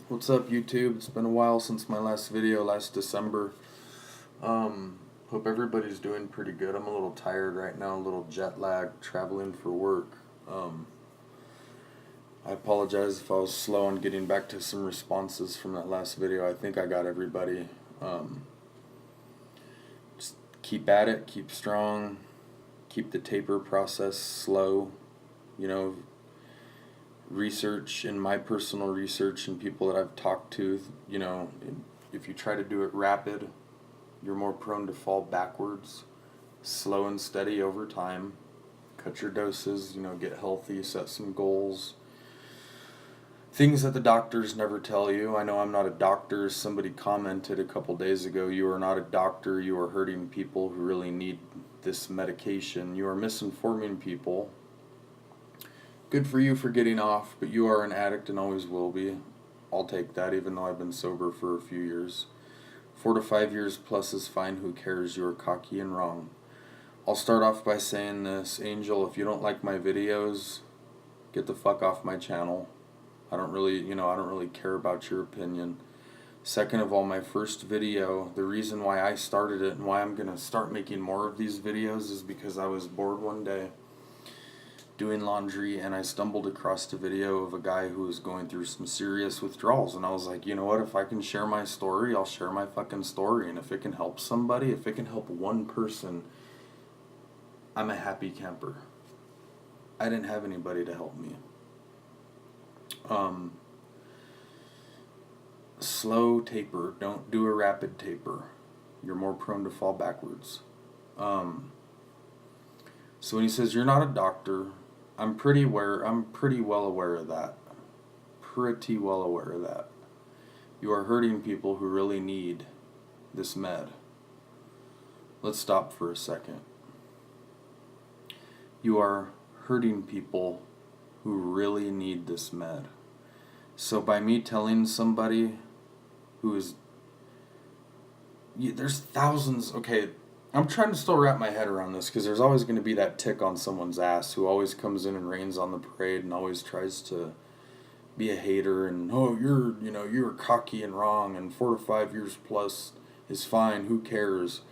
What's up, YouTube? It's been a while since my last video, last December. Hope everybody's doing pretty good. I'm a little tired right now, a little jet lag, traveling for work. I apologize if I was slow on getting back to some responses from that last video. I think I got everybody. Just keep at it, keep strong, keep the taper process slow. You know, research, in my personal research and people that I've talked to, you know, if you try to do it rapid, you're more prone to fall backwards. Slow and steady over time. Cut your doses, you know, get healthy, set some goals. Things that the doctors never tell you. I know I'm not a doctor. Somebody commented a couple days ago, you are not a doctor, you are hurting people who really need this medication. You are misinforming people. Good for you for getting off, but you are an addict and always will be. I'll take that, even though I've been sober for a few years. 4 to 5 years plus is fine. Who cares? You are cocky and wrong. I'll start off by saying this. Angel, if you don't like my videos, get the fuck off my channel. I don't really care about your opinion. Second of all, my first video, the reason why I started it and why I'm going to start making more of these videos is because I was bored one day doing laundry, and I stumbled across a video of a guy who was going through some serious withdrawals, and I was like, you know what, if I can share my story, I'll share my fucking story, and if it can help somebody, if it can help one person, I'm a happy camper. I didn't have anybody to help me. Slow taper, don't do a rapid taper. You're more prone to fall backwards. So when he says you're not a doctor, I'm pretty well aware of that. Pretty well aware of that. You are hurting people who really need this med. Let's stop for a second. You are hurting people who really need this med. So by me telling somebody who is... there's thousands... Okay, I'm trying to still wrap my head around this, because there's always going to be that tick on someone's ass who always comes in and rains on the parade and always tries to be a hater and, oh, you're cocky and wrong, and 4 to 5 years plus is fine, who cares?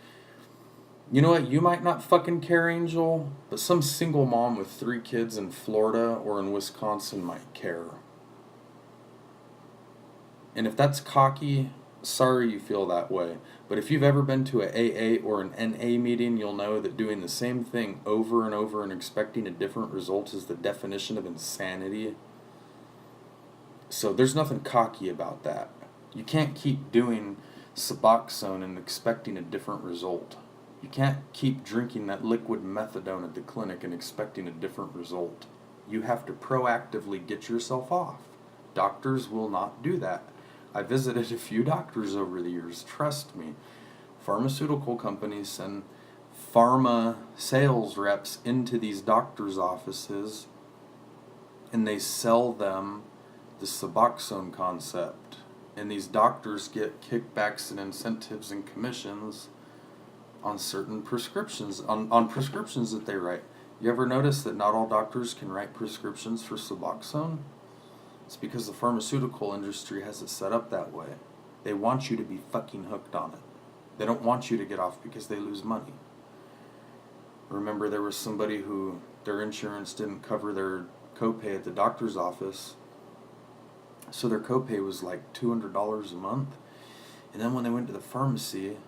You know what, you might not fucking care, Angel, but some single mom with 3 kids in Florida or in Wisconsin might care. And if that's cocky, sorry you feel that way. But if you've ever been to a AA or an NA meeting, you'll know that doing the same thing over and over and expecting a different result is the definition of insanity. So there's nothing cocky about that. You can't keep doing Suboxone and expecting a different result. You can't keep drinking that liquid methadone at the clinic and expecting a different result. You have to proactively get yourself off. Doctors will not do that. I visited a few doctors over the years, trust me. Pharmaceutical companies send pharma sales reps into these doctors' offices, and they sell them the Suboxone concept. And these doctors get kickbacks and incentives and commissions on certain prescriptions, on prescriptions that they write. You ever notice that not all doctors can write prescriptions for Suboxone? It's because the pharmaceutical industry has it set up that way. They want you to be fucking hooked on it. They don't want you to get off because they lose money. Remember, there was somebody who their insurance didn't cover their copay at the doctor's office, so their copay was like $200 a month. And then when they went to the pharmacy,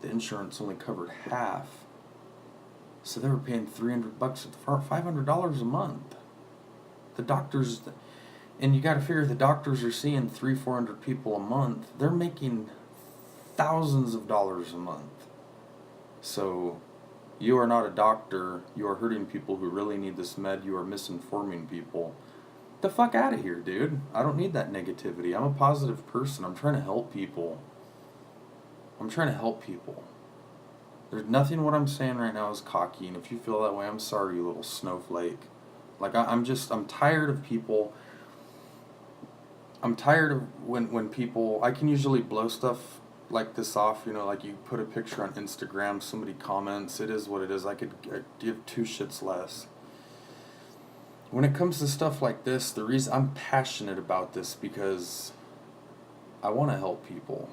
the insurance only covered half. So they were paying $300 at the $500 a month. The doctors... And you got to figure the doctors are seeing 300-400 people a month. They're making thousands of dollars a month. So you are not a doctor. You are hurting people who really need this med. You are misinforming people. Get the fuck out of here, dude. I don't need that negativity. I'm a positive person. I'm trying to help people. There's nothing what I'm saying right now is cocky. And if you feel that way, I'm sorry, you little snowflake. Like, I'm tired of people... I'm tired of when people... I can usually blow stuff like this off, you know, like you put a picture on Instagram, somebody comments, it is what it is. I could give 2 shits less. When it comes to stuff like this, the reason I'm passionate about this, because I want to help people.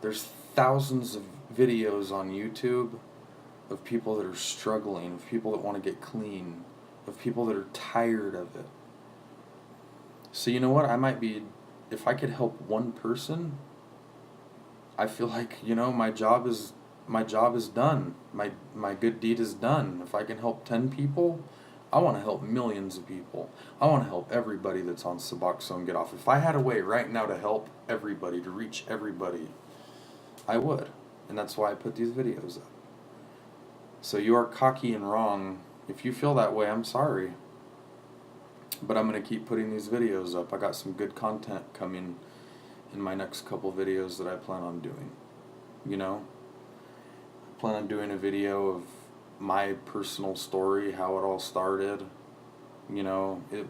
There's thousands of videos on YouTube of people that are struggling, of people that want to get clean, of people that are tired of it. So you know what? If I could help one person, I feel like, my job is done. My good deed is done. If I can help 10 people, I want to help millions of people. I want to help everybody that's on Suboxone get off. If I had a way right now to help everybody, to reach everybody, I would. And that's why I put these videos up. So you are cocky and wrong. If you feel that way, I'm sorry. But I'm going to keep putting these videos up. I got some good content coming in my next couple videos that I plan on doing. I plan on doing a video of my personal story, how it all started.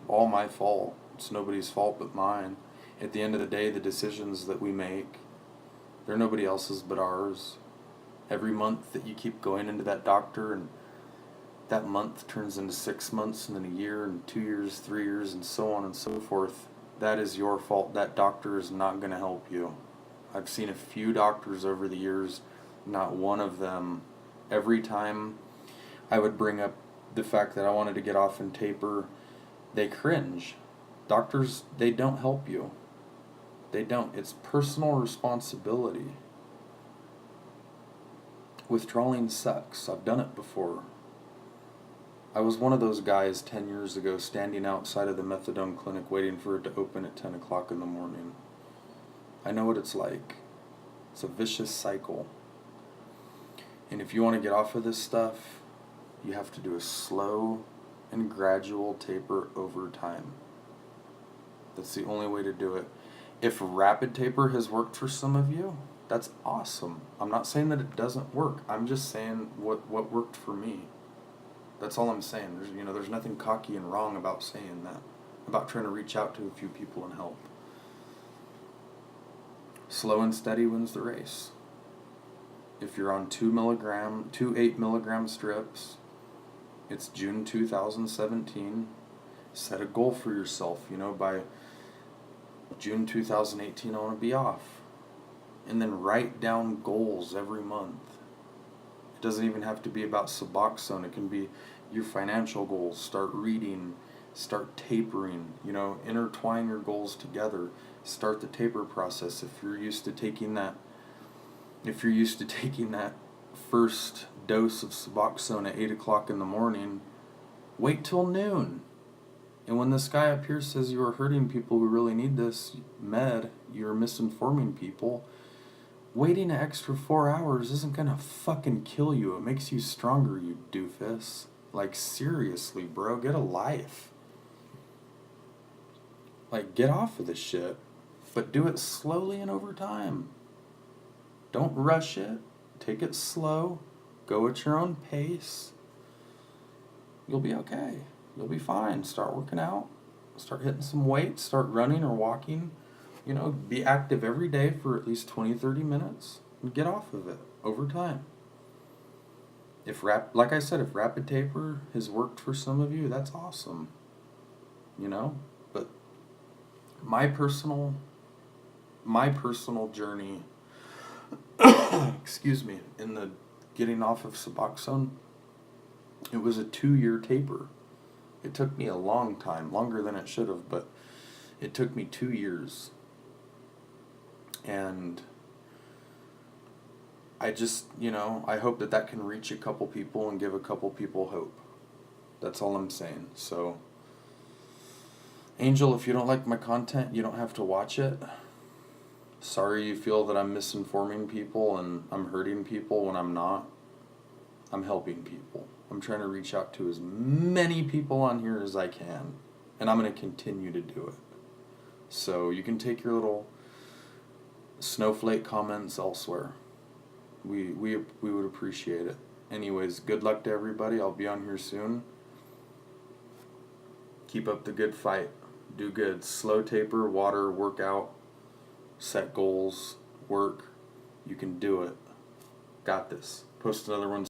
All my fault. It's nobody's fault but mine. At the end of the day, the decisions that we make, they're nobody else's but ours. Every month that you keep going into that doctor, and that month turns into 6 months, and then a year, and 2 years, 3 years, and so on and so forth, that is your fault. That doctor is not going to help you. I've seen a few doctors over the years, not one of them, every time I would bring up the fact that I wanted to get off and taper, they cringe. Doctors, they don't help you. They don't. It's personal responsibility. Withdrawing sucks. I've done it before. I was one of those guys 10 years ago standing outside of the methadone clinic waiting for it to open at 10 o'clock in the morning. I know what it's like. It's a vicious cycle. And if you want to get off of this stuff, you have to do a slow and gradual taper over time. That's the only way to do it. If rapid taper has worked for some of you, that's awesome. I'm not saying that it doesn't work. I'm just saying what worked for me. That's all I'm saying. There's nothing cocky and wrong about saying that, about trying to reach out to a few people and help. Slow and steady wins the race. If you're on 2 8 milligram strips, it's June 2017. Set a goal for yourself. By June 2018, I want to be off. And then write down goals every month. It doesn't even have to be about Suboxone. It can be your financial goals. Start reading. Start tapering. Intertwine your goals together. Start the taper process. If you're used to taking that first dose of Suboxone at 8 o'clock in the morning, wait till noon. And when this guy up here says you are hurting people who really need this med, you're misinforming people, waiting an extra 4 hours isn't gonna fucking kill you. It makes you stronger, you doofus. Like, seriously, bro, get a life. Like, get off of this shit. But do it slowly and over time. Don't rush it. Take it slow. Go at your own pace. You'll be okay. You'll be fine. Start working out. Start hitting some weights. Start running or walking. Be active every day for at least 20, 30 minutes. And get off of it over time. Like I said, if rapid taper has worked for some of you, that's awesome. But my personal journey, excuse me, in the getting off of Suboxone, it was a 2-year taper. It took me a long time, longer than it should have, but it took me 2 years. And I just, I hope that can reach a couple people and give a couple people hope. That's all I'm saying. So, Angel, if you don't like my content, you don't have to watch it. Sorry you feel that I'm misinforming people and I'm hurting people when I'm not. I'm helping people. I'm trying to reach out to as many people on here as I can. And I'm going to continue to do it. So you can take your little snowflake comments elsewhere. We would appreciate it. Anyways, good luck to everybody. I'll be on here soon. Keep up the good fight. Do good. Slow taper, water, workout, set goals, work. You can do it. Got this. Post another one.